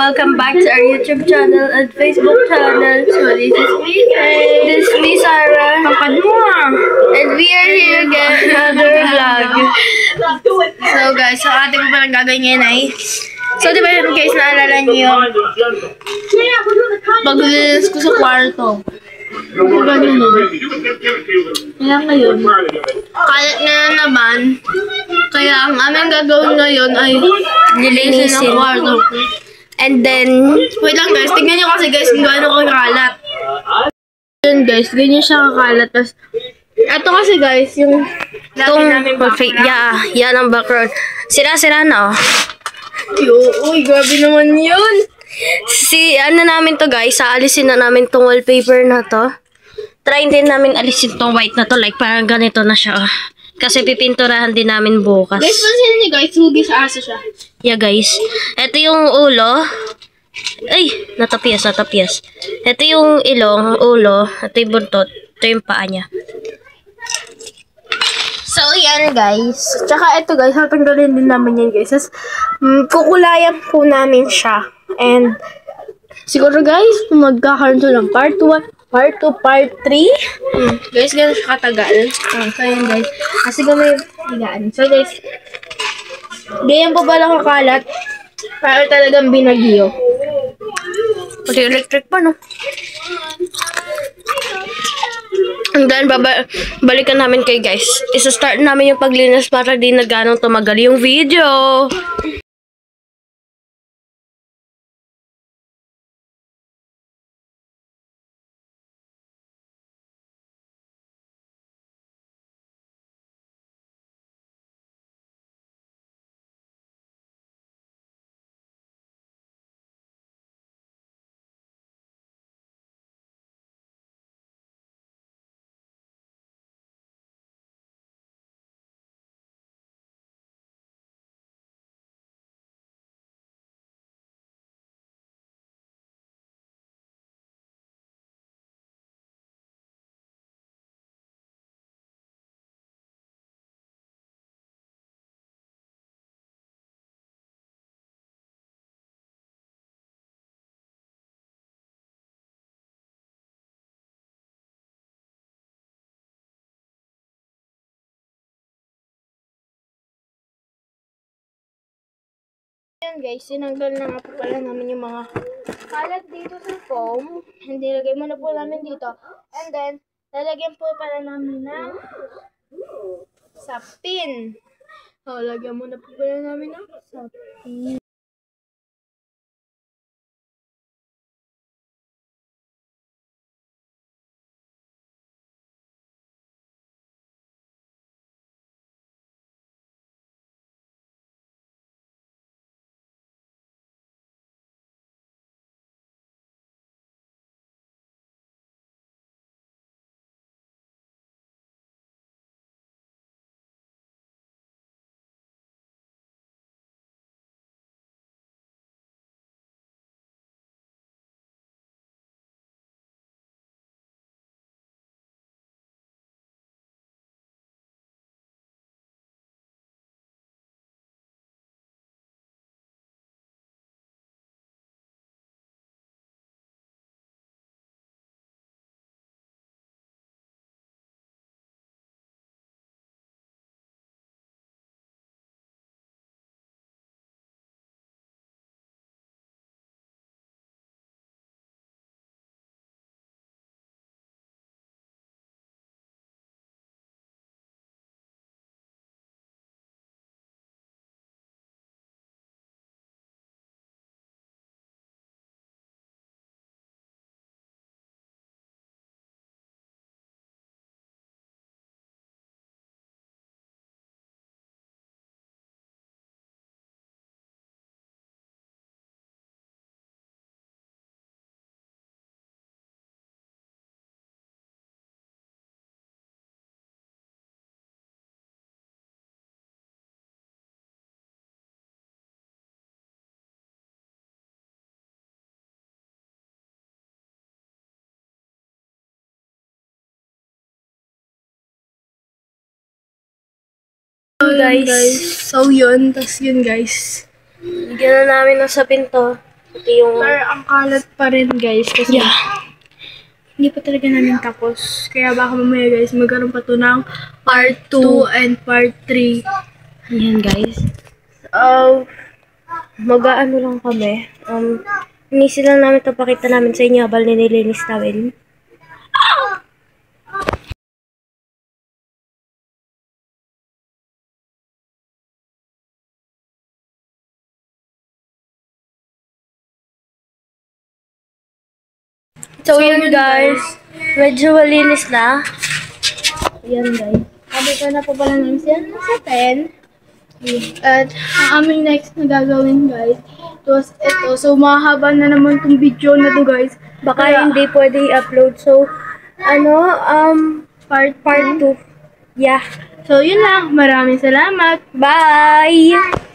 welcome back to our YouTube channel and Facebook channel. So this is me, this is me, Sarah. And we are here again another vlog. So guys, so ating pa palang gagawin ngayon ay, so diba yun guys, naalala niyo pag-linis ko sa kwarto. Ganun no. Kaya ngayon, kalat na naman. Kaya ang aming gagawin ngayon ay lilinisin ang kwarto. And then, wait lang guys, tignan nyo kasi guys kung gaano kakalat. Yun guys, ganyan siya kakalat. Tapos, ito kasi guys, yung perfect, yan ang background. Sira-sira na oh. Uy, grabe naman yun. Ano namin to guys, aalisin na namin tong wallpaper na to. Try din namin alisin tong white na to, like parang ganito na siya. Kasi pipinturahan din namin bukas. Guys, pansin niyo guys, hugis asa siya. Yeah guys, ito yung ulo. Ay, natapias. Ito yung ilong, ulo, ito yung buntot, ito yung paa niya. So, yan guys. Tsaka ito guys, tatanggalin din namin yan guys. Kukulayan po namin siya. And, siguro guys, magkakaroon to ng part 1, part 2, part 3. Guys, gano'n siya katagal. So, yan guys. Kasi may higaan. So, guys, ganyan po pala kakalat. Para talagang binagyo. Pati electric pa, no? And then, balikan namin kay guys. Isa-start namin yung paglinis para di na ganong tumagal yung video. Yan guys, sinanggal na nga po pala namin yung mga kalat dito sa foam. And nilagay mo na po namin dito. And then, lalagyan po pala namin ng sapin. O, lagyan mo na po pala namin ng sapin. Guys, so yun, tas yun guys. Bigyan na namin ng sapin to. Ito yung... Pero ang kalat pa rin guys kasi hindi pa talaga namin tapos. Kaya baka mamaya guys magkaroon pa to ng part 2 and part 3. Ayan guys. Mag-ano lang kami. Inisi lang namin ito, pakita namin sa inyo habang nililinis namin. So yun guys, medyo malinis na. Ayan guys. Sabi ko na po pala namin siya sa pen. At ang aming next na gagawin guys, it was ito. So mahaba na naman tong video na to guys. Baka hindi pwede i-upload. So, part 2. Yeah. So yun lang. Maraming salamat. Bye!